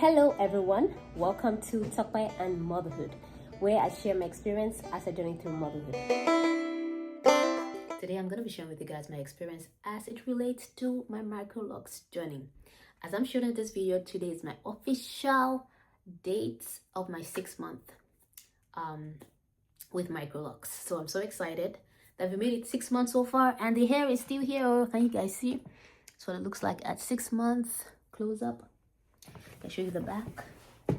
Hello everyone, welcome to Tokwe and Motherhood, where I share my experience as a journey through motherhood. Today I'm going to be sharing with you guys my experience as it relates to my Microlocs journey. As I'm shooting this video, today is my official date of my 6-month with Microlocs. So I'm so excited that we made it 6 months so far and the hair is still here. Can you guys see? That's what it looks like at 6 months. Close up. I'll show you the back. I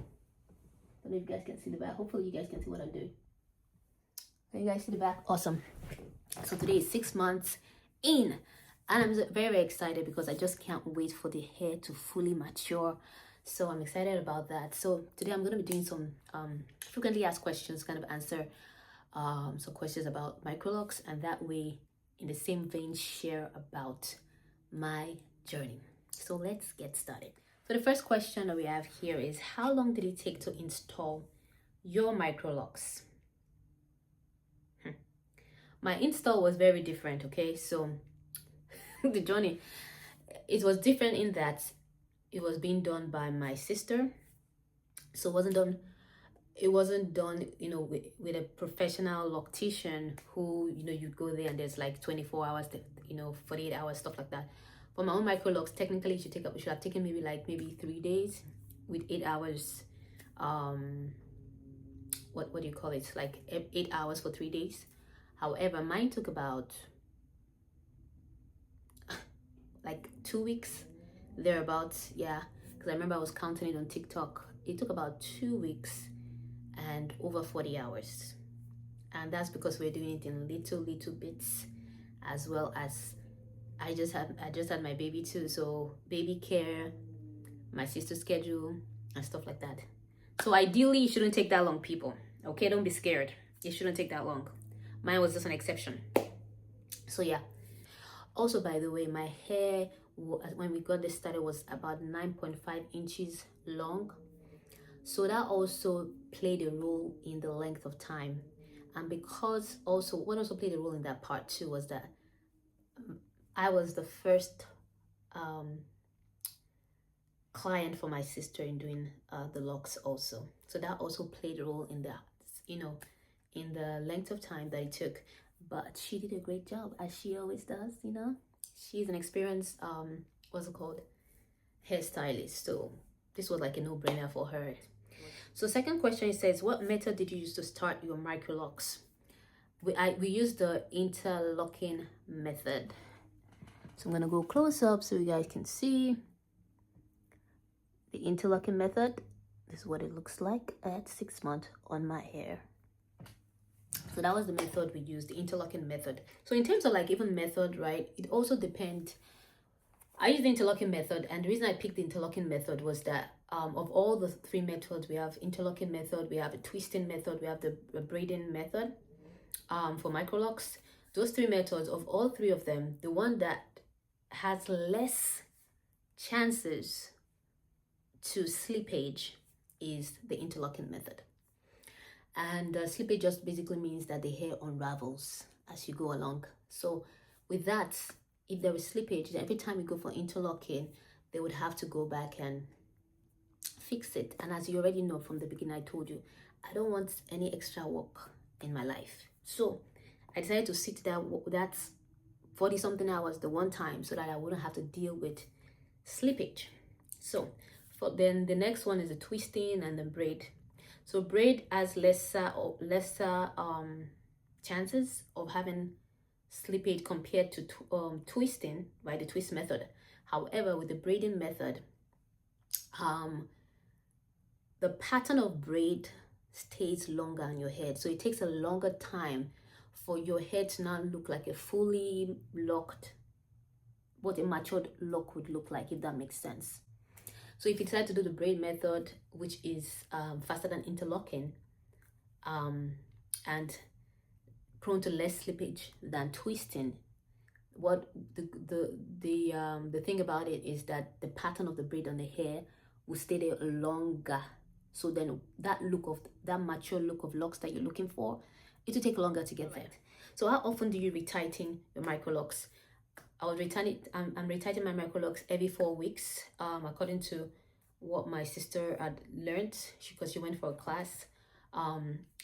don't know if you guys can see the back. Hopefully you guys can see what I'm doing. Can you guys see the back? Awesome. So today is 6 months in and I'm very, very excited because I just can't wait for the hair to fully mature. So I'm excited about that. So today I'm going to be doing some frequently asked questions, kind of answer some questions about Microlocs, and that way in the same vein share about my journey. So let's get started. So the first question that we have here is, how long did it take to install your Microlocs? My install was very different, okay? So the journey, it was different in that it was being done by my sister. So it wasn't done, you know, with a professional loctician who, you know, you go there and there's like 24 hours, 48 hours, stuff like that. For my own Microlocs, technically it should have taken maybe 3 days with 8 hours. What do you call it? Like 8 hours for 3 days. However, mine took about like 2 weeks thereabouts. Yeah, because I remember I was counting it on TikTok. It took about 2 weeks and over 40 hours, and that's because we're doing it in little bits, as well as I just had my baby too, so baby care, my sister's schedule and stuff like that. So ideally it shouldn't take that long, people. Okay, don't be scared. It shouldn't take that long. Mine was just an exception. So yeah. Also, by the way, my hair when we got this started was about 9.5 inches long. So that also played a role in the length of time. And because what also played a role in that part too was that I was the first client for my sister in doing the locks also. So that also played a role in that, in the length of time that it took. But she did a great job, as she always does, She's an experienced, hairstylist. So this was like a no-brainer for her. So second question, it says, what method did you use to start your Microlocs? We used the interlocking method. So I'm going to go close up so you guys can see the interlocking method. This is what it looks like at 6 months on my hair. So that was the method we used, the interlocking method. So in terms of like even method, right, it also depends. I used the interlocking method, and the reason I picked the interlocking method was that of all the 3 methods, we have interlocking method, we have a twisting method, we have the braiding method for Microlocs. Those 3 methods, of all 3 of them, the one that has less chances to slippage is the interlocking method. And slippage just basically means that the hair unravels as you go along. So with that, if there is slippage, every time you go for interlocking, they would have to go back and fix it. And as you already know from the beginning, I told you, I don't want any extra work in my life. So I decided to sit that 40 something hours the one time so that I wouldn't have to deal with slippage. So then the next one is the twisting and the braid. So braid has lesser chances of having slippage compared to twisting by the twist method. However, with the braiding method, the pattern of braid stays longer on your head. So it takes a longer time for your head to not look like a fully locked, what a matured lock would look like, if that makes sense. So if you decide to do the braid method, which is faster than interlocking and prone to less slippage than twisting, what the thing about it is that the pattern of the braid on the hair will stay there longer. So then that mature look of locks that you're looking for, it will take longer to get there. So how often do you retighten your Microlocs? I'm retightening my Microlocs every 4 weeks, according to what my sister had learned, because she went for a class.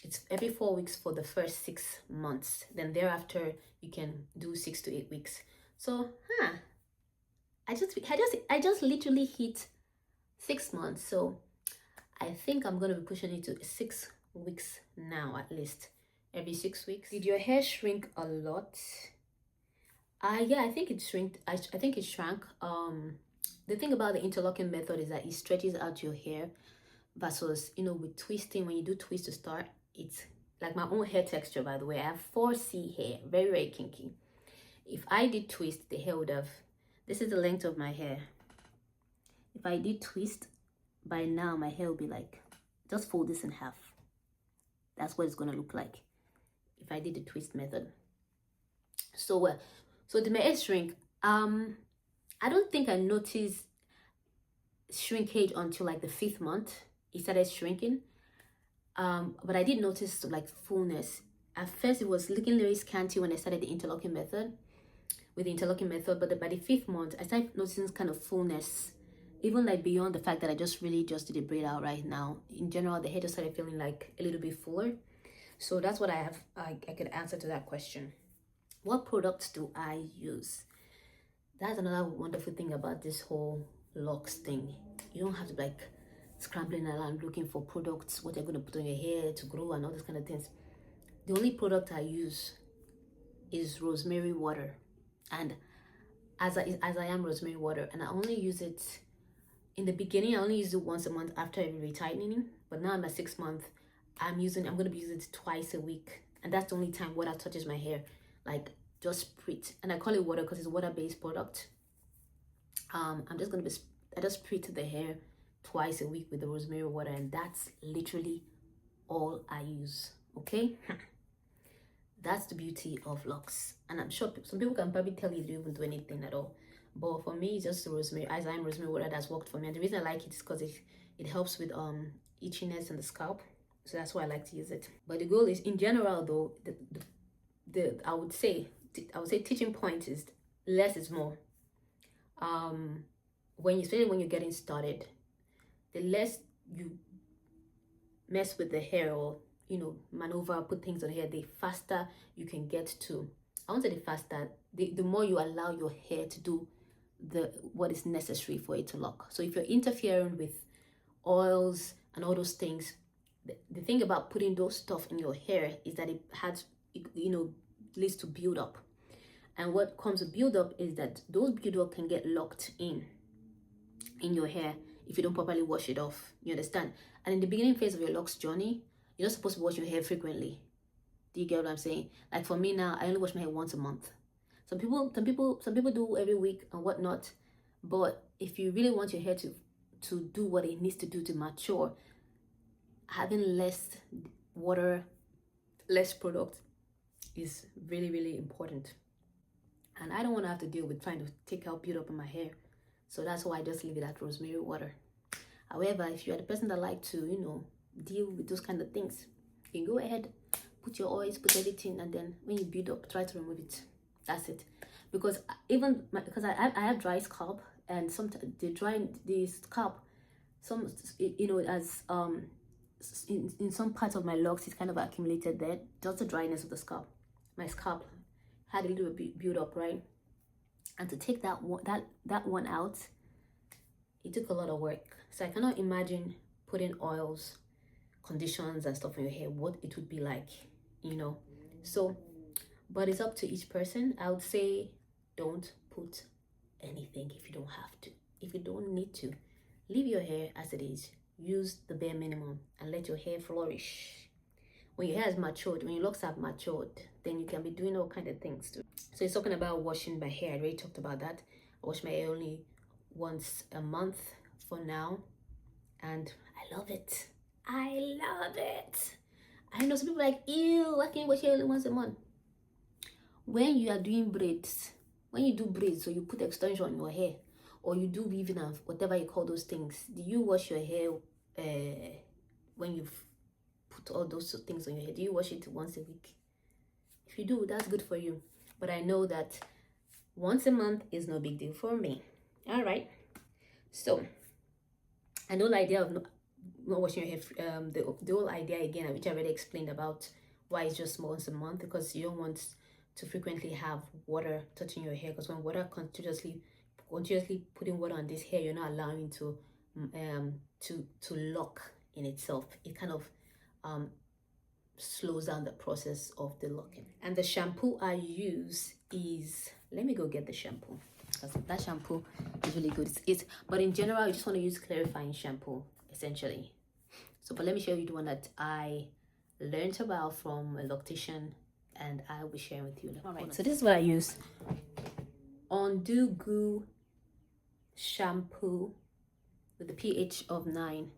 It's every 4 weeks for the first 6 months. Then thereafter, you can do 6 to 8 weeks. So, I just literally hit 6 months. So I think I'm gonna be pushing it to 6 weeks now, at least every 6 weeks. Did your hair shrink a lot? Yeah, I think it shrank. I think it shrank. The thing about the interlocking method is that it stretches out your hair versus, with twisting. When you do twist to start, it's like my own hair texture, by the way. I have 4C hair, very, very kinky. If I did twist, the hair would have, this is the length of my hair. If I did twist, by now my hair will be like, just fold this in half. That's what it's gonna look like if I did the twist method. So did my hair shrink? I don't think I noticed shrinkage until like the 5th month. It started shrinking. But I did notice like fullness. At first it was looking very scanty when I started the interlocking method. With the interlocking method, but by the 5th month, I started noticing kind of fullness, even like beyond the fact that I just did a braid out right now. In general, the hair just started feeling like a little bit fuller. So that's what I have. I could answer to that question. What products do I use? That's another wonderful thing about this whole locks thing. You don't have to like scrambling around looking for products, what you're going to put on your hair to grow and all those kind of things. The only product I use is rosemary water. And as I am rosemary water, and I only use it in the beginning. I only use it once a month after every retightening. But now in my 6th month, I'm going to be using it twice a week, and that's the only time water touches my hair. Like, just spritz, and I call it water because it's a water-based product. I just spritz the hair twice a week with the rosemary water, and that's literally all I use. Okay. That's the beauty of locks. And I'm sure some people can probably tell you they don't even do anything at all. But for me, it's just the rosemary, as I'm rosemary water, that's worked for me. And the reason I like it is because it helps with itchiness in the scalp. So that's why I like to use it. But the goal is, in general though, I would say teaching point is less is more. Especially when you're getting started, the less you mess with the hair or maneuver, put things on here, the faster you can get to, I won't say the faster, the more you allow your hair to do what is necessary for it to lock. So if you're interfering with oils and all those things, the thing about putting those stuff in your hair is that it leads to build up. And what comes with build up is that those build up can get locked in your hair if you don't properly wash it off. You understand? And in the beginning phase of your locks journey, you're not supposed to wash your hair frequently. Do you get what I'm saying? Like for me now, I only wash my hair once a month. Some people do every week and whatnot. But if you really want your hair to do what it needs to do to mature, having less water, less product is really, really important. And I don't want to have to deal with trying to take out build up in my hair. So that's why I just leave it at rosemary water. However, if you're the person that like to, deal with those kind of things, you can go ahead, put your oils, put everything, and then when you build up, try to remove it. That's it. Because because I have dry scalp, and sometimes the scalp, as in some parts of my locks, it's kind of accumulated there. Just the dryness of the scalp. My scalp had a little bit build up, right? And to take that one out, it took a lot of work. So I cannot imagine putting oils, conditions and stuff in your hair, what it would be like, So, but it's up to each person. I would say don't put anything if you don't have to. If you don't need to, leave your hair as it is. Use the bare minimum and let your hair flourish. When your hair is matured, when your locks have matured, then you can be doing all kind of things too. So it's talking about washing my hair. I already talked about that. I wash my hair only once a month for now, and I love it. I love it. I know some people are like, ew, why can't you wash your hair only once a month? When you are doing braids, when you do braids, so you put extension on your hair, or you do weaving and whatever you call those things, do you wash your hair when you've put all those things on your hair? Do you wash it once a week? If you do, that's good for you. But I know that once a month is no big deal for me. All right. So And the whole idea of not washing your hair, the whole idea again, which I already explained about why it's just once a month, because you don't want to frequently have water touching your hair, because when water continuously putting water on this hair, you're not allowing to lock in itself. It kind of slows down the process of the locking. And the shampoo I use is, let me go get the shampoo, because that shampoo is really good. But in general, you just want to use clarifying shampoo essentially. So, but let me show you the one that I learned about from a loctician, and I will be sharing with you. All right, so this is what I use: Undo Goo shampoo with the pH of 9.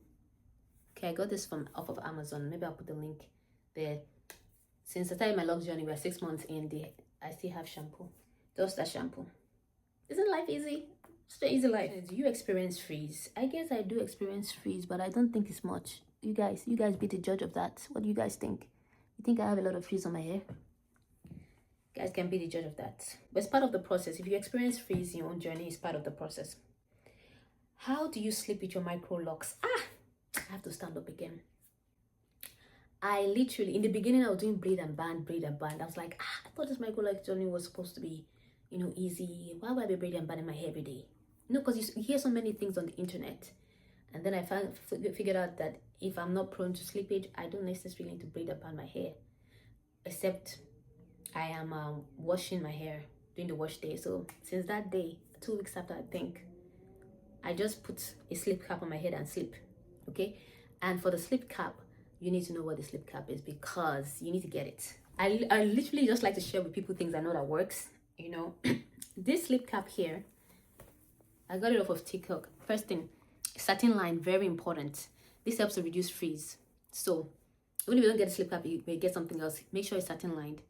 Okay, I got this off of Amazon. Maybe I'll put the link there. Since I started my lux journey, we're 6 months in. I still have shampoo. Just that shampoo. Isn't life easy? It's an easy life. Do you experience freeze? I guess I do experience freeze, but I don't think it's much. You guys be the judge of that. What do you guys think? You think I have a lot of frizz on my hair? You guys can be the judge of that. But it's part of the process. If you experience frizz in your own journey, it's part of the process. How do you sleep with your Microlocs? I have to stand up again. I literally, in the beginning, I was doing braid and band. I was like, I thought this Microlocs journey was supposed to be, easy. Why would I be braiding and banding my hair every day? Because you hear so many things on the internet. And then I figured out that if I'm not prone to slippage, I don't necessarily need to braid up on my hair, except I am washing my hair during the wash day. So since that day, 2 weeks after, I think, I just put a slip cap on my head and sleep. Okay, and for the slip cap, you need to know what the slip cap is, because you need to get it. I literally just like to share with people things I know that works. This slip cap here, I got it off of TikTok. First thing, satin line, very important. This helps to reduce frizz. So even if you don't get a slip cap, you may get something else. Make sure it's satin lined.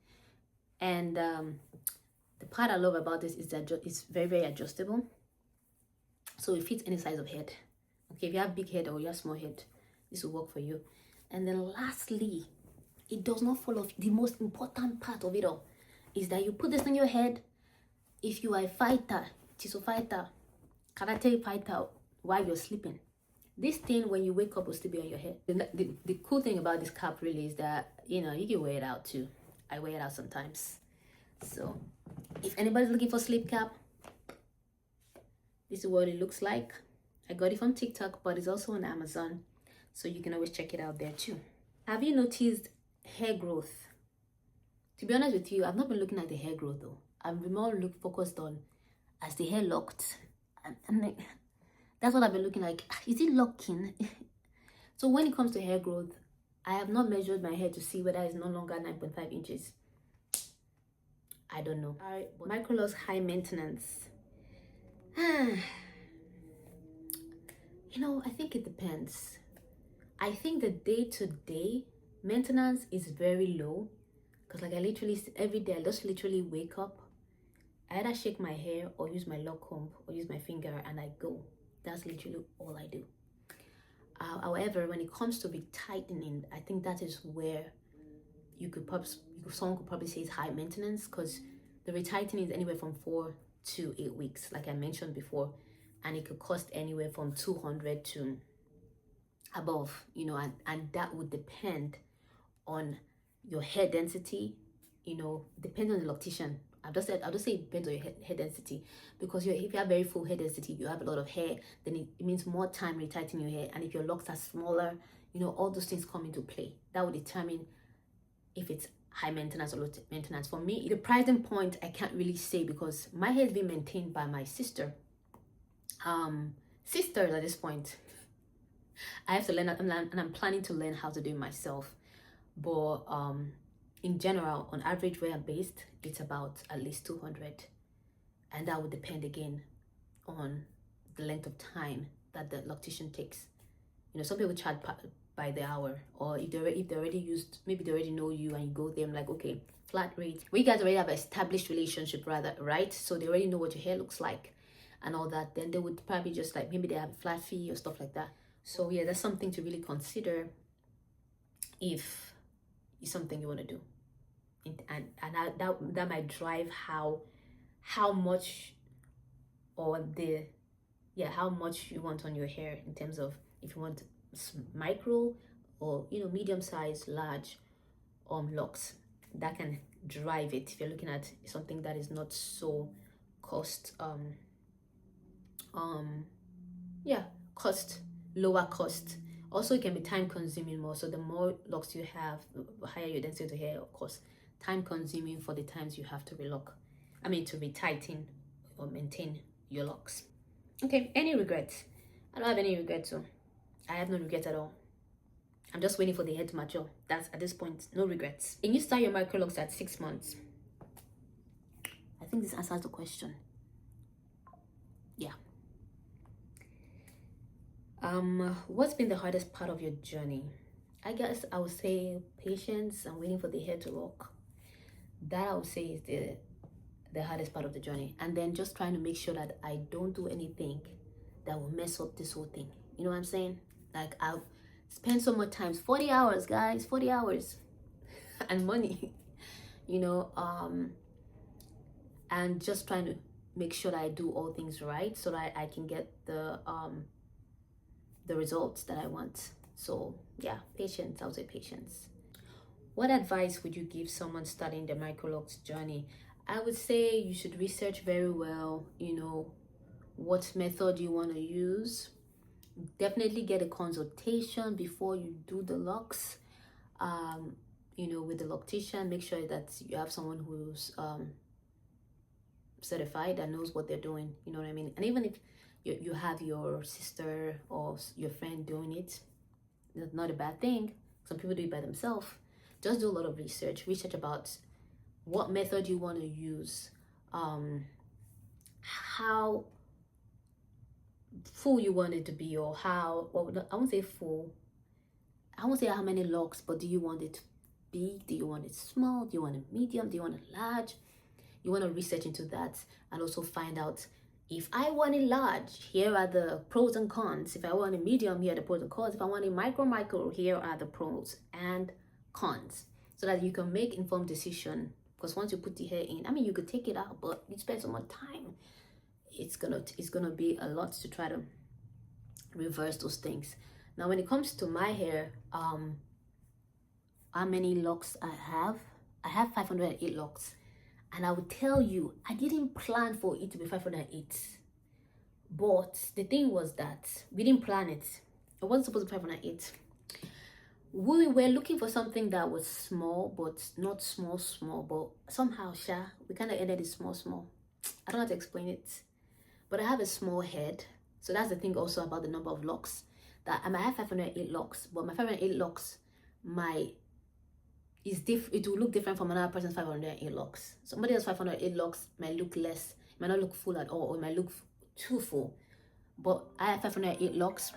And the part I love about this is that it's very, very adjustable. So it fits any size of head. Okay, if you have big head or you have small head, this will work for you. And then lastly, it does not fall off. The most important part of it all is that you put this on your head. If you are a fighter, tiso fighter, karate fighter, while you're sleeping, this thing, when you wake up, will still be on your head. The cool thing about this cap really is that, you can wear it out too. I wear it out sometimes. So if anybody's looking for sleep cap, this is what it looks like. I got it from TikTok, but it's also on Amazon, so you can always check it out there too. Have you noticed hair growth? To be honest with you, I've not been looking at the hair growth though. I'm more focused on as the hair locked. I'm like, that's what I've been looking like. Is it locking? So when it comes to hair growth, I have not measured my hair to see whether it's no longer 9.5 inches. I don't know. Microlocs high maintenance. I think it depends. I think the day-to-day maintenance is very low, because like I literally every day I just literally wake up, I either shake my hair or use my lock comb or use my finger and I go. That's literally all I do. However, when it comes to retightening, I think that is where someone could probably say it's high maintenance, because the retightening is anywhere from 4 to 8 weeks, like I mentioned before, and it could cost anywhere from 200 to above, and that would depend on your hair density, depends on the loctician. I'll just say it depends on your hair density, because if you have very full hair density, you have a lot of hair, then it means more time retightening your hair. And if your locks are smaller, all those things come into play. That will determine if it's high maintenance or low maintenance. For me, the pricing point, I can't really say, because my hair is being maintained by my sisters at this point. I have to learn, and I'm planning to learn how to do it myself. But in general, on average, where I'm based, it's about at least 200, and that would depend again on the length of time that the loctician takes. Some people charge by the hour, or if they already used, maybe they already know you and you go there, I'm like, okay, flat rate. We guys already have an established relationship, rather, right? So they already know what your hair looks like and all that. Then they would probably just like, maybe they have a flat fee or stuff like that. So yeah, that's something to really consider if it's something you want to do, and that might drive how much, or how much you want on your hair, in terms of if you want micro or medium size, large locks, that can drive it. If you're looking at something that is not so cost yeah, cost, lower cost. Also, it can be time consuming more. So the more locks you have, the higher your density of hair, of course, time consuming for the times you have to relock. I mean, to retighten or maintain your locks. Okay, any regrets? I don't have any regrets, so I have no regrets at all. I'm just waiting for the hair to mature. That's at this point, no regrets. And you start your microlocs at 6 months. I think this answers the question. Yeah. What's been the hardest part of your journey? I guess I would say patience and waiting for the hair to lock. That I would say is the hardest part of the journey. And then just trying to make sure that I don't do anything that will mess up this whole thing. You know what I'm saying? Like, I've spent so much time, 40 hours, guys, 40 hours and money, and just trying to make sure that I do all things right so that I can get the results that I want. So yeah, patience. I would say patience. What advice would you give someone starting the Microlocs journey? I would say you should research very well, what method you want to use. Definitely get a consultation before you do the locks. With the loctician, make sure that you have someone who's certified and knows what they're doing. You know what I mean? And even if you have your sister or your friend doing it, that's not a bad thing. Some people do it by themselves. Just do a lot of research about what method you want to use, how full you want it to be, or how, well, I won't say full, I won't say how many locks, but do you want it big? Do you want it small? Do you want it medium? Do you want it large? You want to research into that and also find out, if I want it large, here are the pros and cons. If I want a medium, here are the pros and cons. If I want a micro, here are the pros and cons, so that you can make informed decision. Because once you put the hair in, I mean, you could take it out, but you spend so much time. It's gonna be a lot to try to reverse those things. Now, when it comes to my hair, how many locks I have 508 locks. And I will tell you, I didn't plan for it to be 508. But the thing was that we didn't plan it. It wasn't supposed to be 508. We were looking for something that was small, but not small. But somehow, we kind of ended it small. I don't know how to explain it. But I have a small head. So that's the thing also about the number of locks. That I might have 508 locks, but my 508 locks, it will look different from another person's 508 locks. Somebody else 508 locks might look less, might not look full at all, or it might look too full. But I have 508 locks,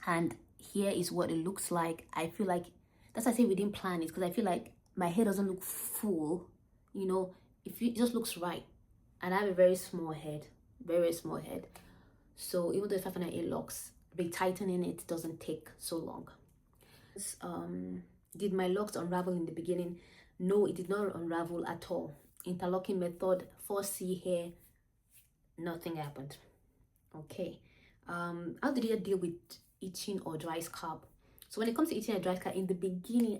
and here is what it looks like. I feel like, that's why I say we didn't plan it, because I feel like my hair doesn't look full, it just looks right. And I have a very small head, very small head. So even though it's 508 locks, retightening it doesn't take so long. Did my locks unravel in the beginning? No, it did not unravel at all. Interlocking method, 4C hair, nothing happened. Okay. How did you deal with itching or dry scalp? So when it comes to itching and dry scalp, in the beginning,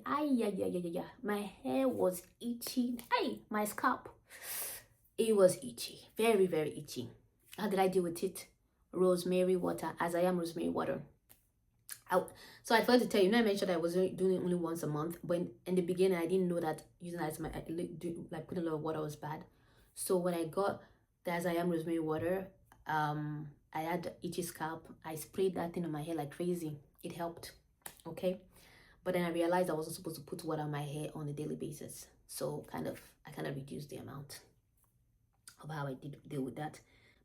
my hair was itchy. My scalp, it was itchy, very, very itchy. How did I deal with it? Rosemary water, as I am rosemary water. So I forgot to tell you, I mentioned I was doing it only once a month, but in the beginning I didn't know that using that as like putting a lot of water was bad. So when I got the As I Am rosemary water, I had itchy scalp. I sprayed that thing on my hair like crazy. It helped. Okay, but then I realized I wasn't supposed to put water on my hair on a daily basis, so I kind of reduced the amount of how I did deal with that.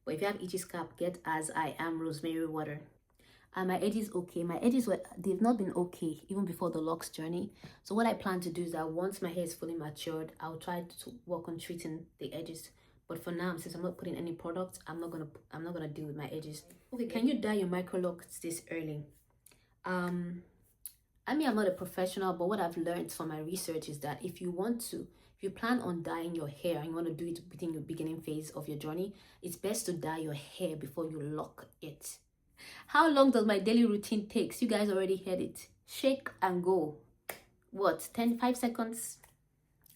But if you have itchy scalp, get As I Am rosemary water. And my edges, okay, they've not been okay even before the locks journey. So what I plan to do is that once my hair is fully matured, I'll try to work on treating the edges. But for now, since I'm not putting any products, I'm not gonna deal with my edges. Okay, can you dye your microlocs this early? I mean, I'm not a professional, but what I've learned from my research is that if you plan on dyeing your hair and you want to do it within your beginning phase of your journey, it's best to dye your hair before you lock it. How long does my daily routine take? You guys already heard it. Shake and go. What, 5 seconds?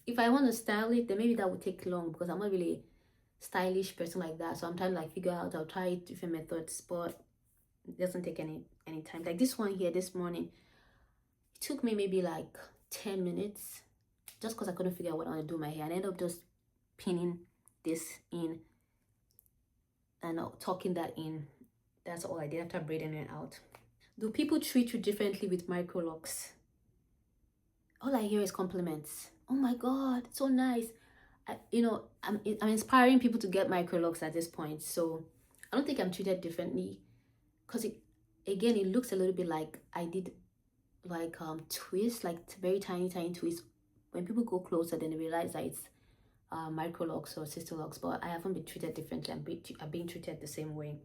If I want to style it, then maybe that would take long because I'm not really stylish person like that. So I'm trying to like figure out, I'll try different methods, but it doesn't take any time. Like this one here this morning, it took me maybe like 10 minutes just because I couldn't figure out what I want to do my hair. And I ended up just pinning this in and tucking that in. That's all I did after braiding it out. Do people treat you differently with Microlocs? All I hear is compliments. Oh my god, so nice. I'm inspiring people to get Microlocs at this point, so I don't think I'm treated differently because it looks a little bit like I did like twists, like very tiny twists. When people go closer, then they realize that it's Microlocs or sister locks, but I haven't been treated differently. I'm being treated the same way.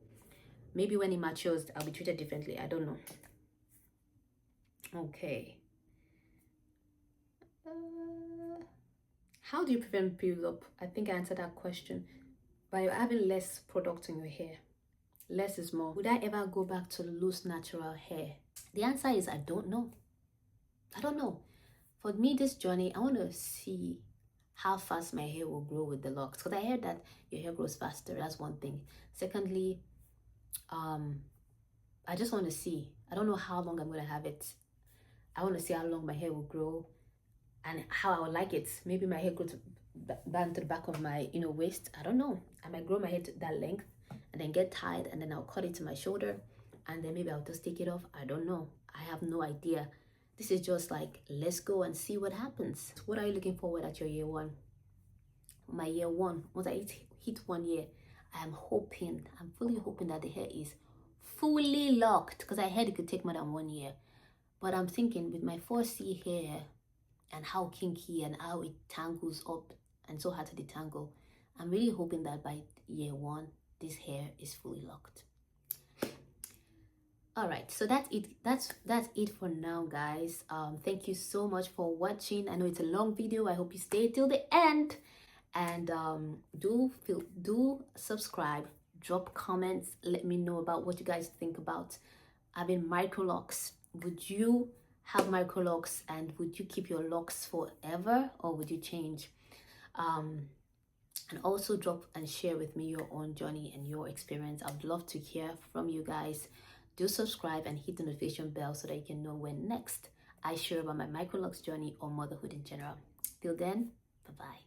Maybe when it matures, I'll be treated differently. I don't know. Okay. How do you prevent build-up? I think I answered that question by having less product in your hair. Less is more. Would I ever go back to loose natural hair? The answer is I don't know. I don't know. For me, this journey, I want to see how fast my hair will grow with the locks, because I heard that your hair grows faster. That's one thing. Secondly, I just want to see. I don't know how long I'm going to have it. I want to see how long my hair will grow and how I would like it. Maybe my hair grows down to the back of my waist. I don't know. I might grow my hair to that length and then get tied, and then I'll cut it to my shoulder, and then maybe I'll just take it off. I don't know. I have no idea. This is just like, let's go and see what happens. What are you looking forward at your year one? My year one, once I hit 1 year, I'm fully hoping that the hair is fully locked, because I heard it could take more than 1 year. But I'm thinking with my 4C hair and how kinky and how it tangles up and so hard to detangle, I'm really hoping that by year one, this hair is fully locked. All right, so that's it for now, guys. Thank you so much for watching. I know it's a long video. I hope you stay till the end, and do subscribe, drop comments, let me know about what you guys think about having Microlocs. Would you have Microlocs, and would you keep your locks forever, or would you change? And also drop and share with me your own journey and your experience. I would love to hear from you guys. Do subscribe and hit the notification bell so that you can know when next I share about my Microlocs journey or motherhood in general. Till then, bye-bye.